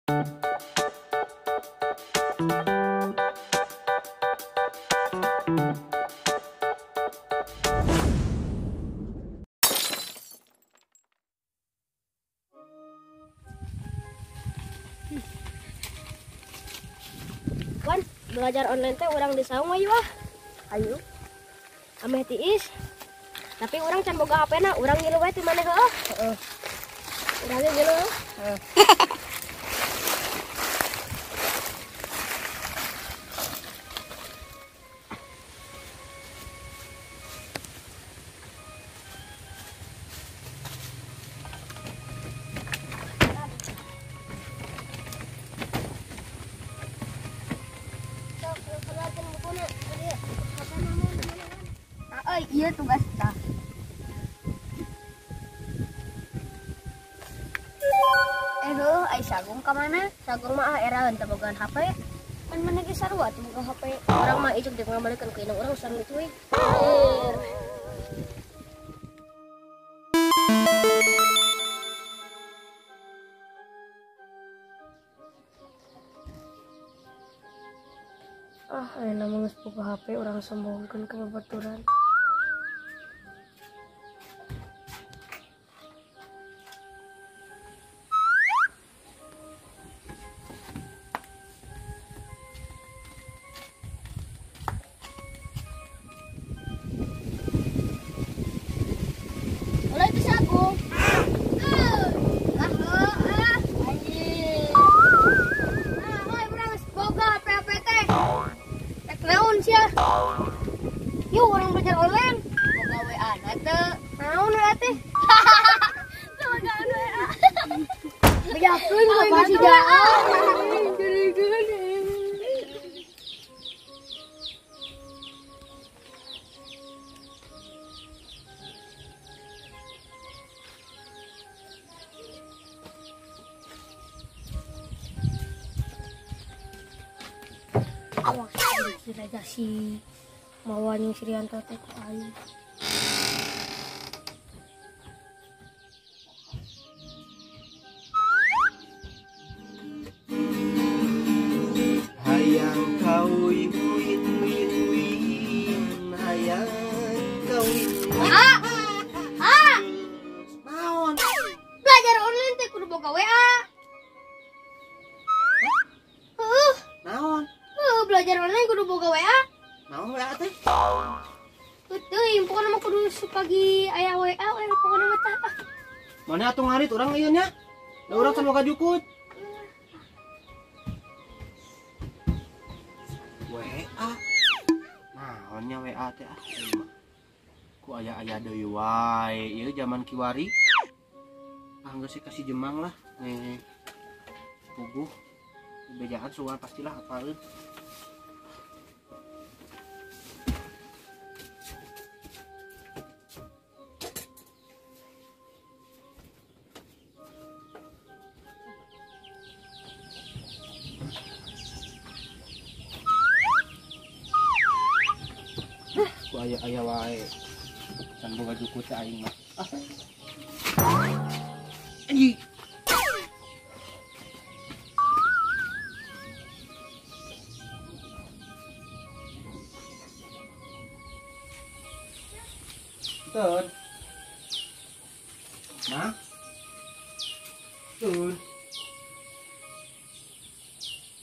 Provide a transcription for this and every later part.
Wan, belajar online teh orang disaung ayo ah. Ayo. Ameh tiis. Tapi orang can boga HP-na, urang ngilu wae ti maneh heuh. Heeh. Urang ge ngilu. Heeh. Iya tugas kita. Ai Sagung ka mana? Sagung mah era henteu bogaan HP. Kan mana ge sarua tuh boga HP. Orang mah icuk jeung ngamalikeun ka indung urang sareng itu we. Ayeuna mah geus boga HP urang sombongkeun ka babaturan. Yuk orang belajar online. Boga WA na teu. Naon we teh? Boga WA. Bejakeun we masih jauh. Awas, kira si Mawan yang Srianto teh ku aing. Hayang kawin win win win, hayang kawin. Naon? Belajar online teh kudu boga WA. Naon? Belajar online kudu boga WA. Naon WA teh? Teuing pokona mah kudu supagi aya WA we pokona mah tah. Mana atuh ngarit urang ieu nya? Da urang can boga jukut. WA. Naonnya WA teh ah? Ku aya deui wae ieu zaman kiwari. Ah geus kasih jemang lah. Nih. Puguh. Bejaan sugan pastilah apaleuh. Ku aya wae. Can boga jukut teh aing mah. Anjing. Tun. Nah. Tun.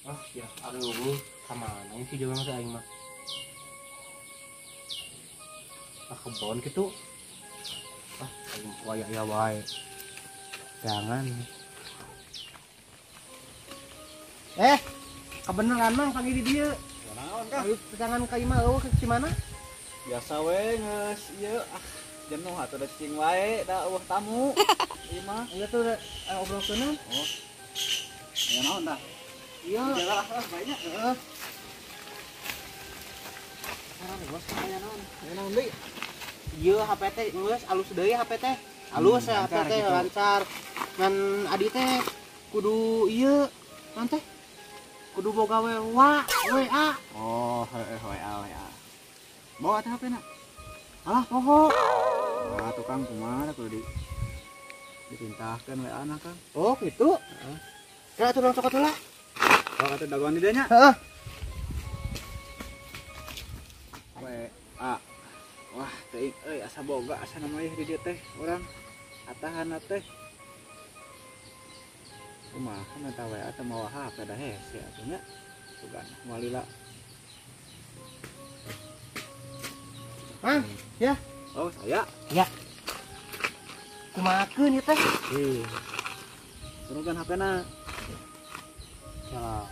Ah, ya, aduh, kamana sih jeung teh aing mah. Kebon gitu. Waya wae. Jangan. Kebeneran mang panggil di dia. Naon kah? Ayo jangan ka imah eueuh ke mana? Biasa we geus ieu jenuh atuh da cing wae da eueuh tamu. Ieu mah Ieu tuh obrolkeun. oh. Ya naon tah? Iya. Jalan lah banyak. Heeh. Naon bos? Aya naon? Naon deui? Ieu HP teh geus alus deui HP teh. Alus ya HP teh lancar. Ngan adi teh kudu ieu naon teh? Kudu boga WA. Oh, WA. Bawa teh HP na. Alah poho. Ah, tukang kumaha kudu ditintahkeun WA na Kang. Oh, gitu. Ya atuh nang cokot heula. Oh atuh dagoan di dieu nya. Heeh. WA. Wah, teuing asa boga asa namanya di dieu teh urang atahan teh. Kumaha eta WA teh mawa HP dah hese atuh nya. Tugan walila. Mang, ya. Oh, saya. Ya. Kumakeun ieu teh? Ih. Turugan HP-na. Ya.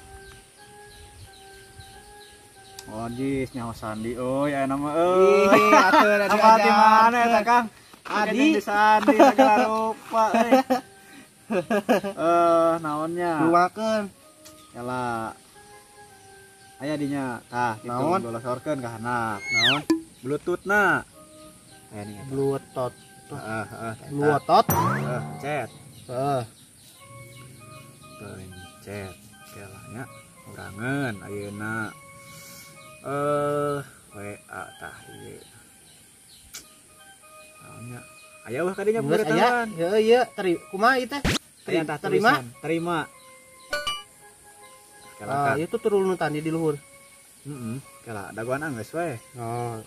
Oh, jis nyaho Sandi euy aya nama euy. Ih, atuh da Apa di mana eta Kang? Adi. Di Sandi segala rupa euy. Naonnya? Kumakeun. Yala. Aya dinya. Tah, kitu Naon? golosorkeun ka handap. Naon? Bluetooth na. Aya nih. Bluetooth. Heeh. Bluetooth. Pencet. Heeh. Pencet. Yala nya. Urangeun ayeuna. WA tah ieu. Naonnya? Aya wah kadinya Geus aya. pemberitahuan. Ieu kumaha ieu teh? Aya tah Terima. tulisan, terima. Ah, Kala itu turun tadi di luhur. kala dagoan anggeus we. Oh.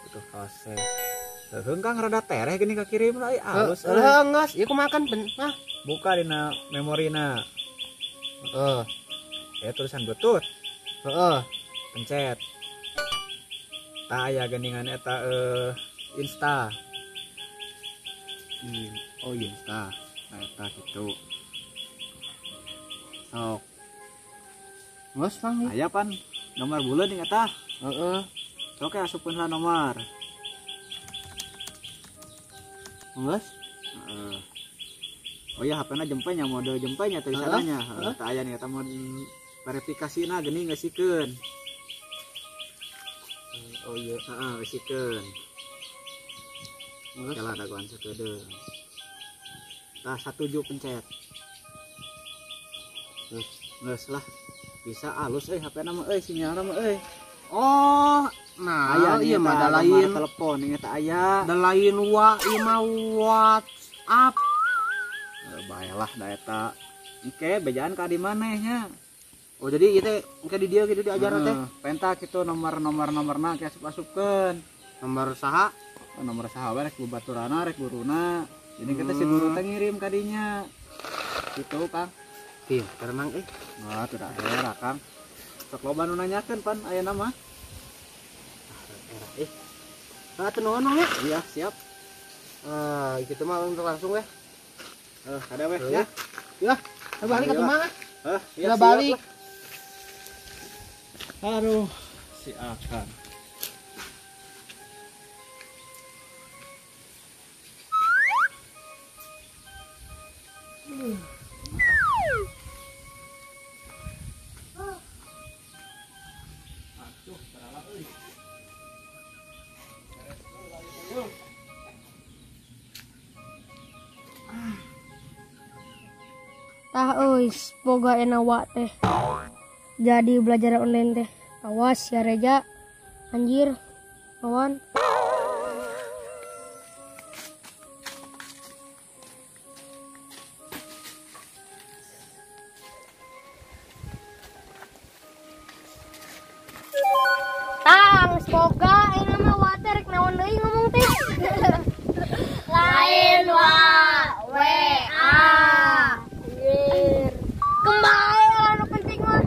Butuh proses. Teuheung Kang rada tereh gini kakirim lah alus. Geus, ieu kumakan mah. Buka dina memorina. Heeh. Ya tulisan Bluetooth, Heeh. pencet. Tah aya geuningan eta Insta. Oh Insta. Nah eta kitu. Sok. Geus Mang. Aya pan nomor buleun nih eta. Heeh. Sok asupkeun lah nomor. Geus. Heeh. Oh ya HP-na jempenya mode jempenya tulisannya. Heeh, tah aya nih eta mode verifikasina geuning ngasikeun. Oh iya. Heeh, ngasikeun. Geus. Kala dagoan sakedeung. Tah 17 pencet. Geus lah. Bisa alus HP-na mah sinyalna mah Oh, nah iya mah da lain telepon ini tak aya. da lain ieu mah WhatsApp. Baelah da eta. Engke bejaan ka di manehnya. Oh jadi ieu teh engke di dieu gitu diajar teh. Penta kitu nomor-nomorna ke asup-asupkeun. Nomor saha? Nomor saha rek baturana rek guruna. Jadi kita si guru teh ngirim ka dinya. Gitu Kang. Pinter Mang Nah, teu da era Kang. Sok loba nu nanyakeun pan ayeuna mah. Ah teu nuhun Mang ya. Iya, siap. Ah, kitu mah untuk langsung weh. Ada weh Ya. ya. Ya, balik ke mah. Iya, Udah balik. Aduh, si Akan. Tah euy, boga enawa teh. Jadi belajar online teh. Awas ya Reja. Anjir. Awan. Tang, semoga ini mah water naon deui ngomong teh. Lain wa WA. Kembali anu penting mah.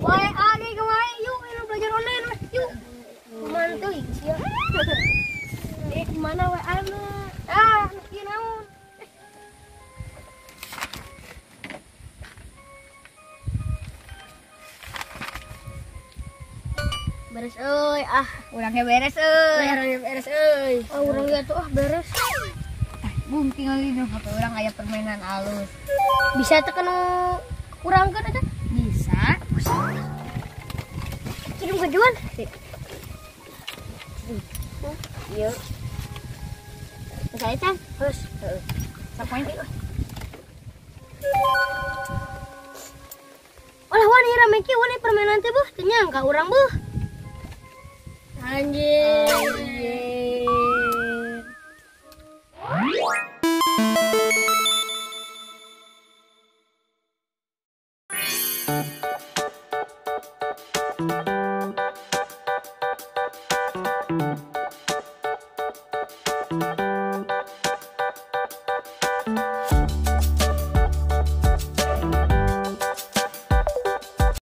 WA ge kembali yuk ini belajar online weh. Yuk. Kumaha tuh sia. Mana WA na? Ah, ieu naon? Beres euy, urangnya beres euy. Urangnya beres euy. Oh, urangnya tuh beres. Bung tinggal di HP urang aya permainan alus. Bisa tekan urangkeun eta? Bisa. Kirim ke Juan. Iya. Saya can, terus. Sapoin teh. Olah wani rame ki wani permainan teh buh, teu nyangka urang buh. Anjir. Heeh.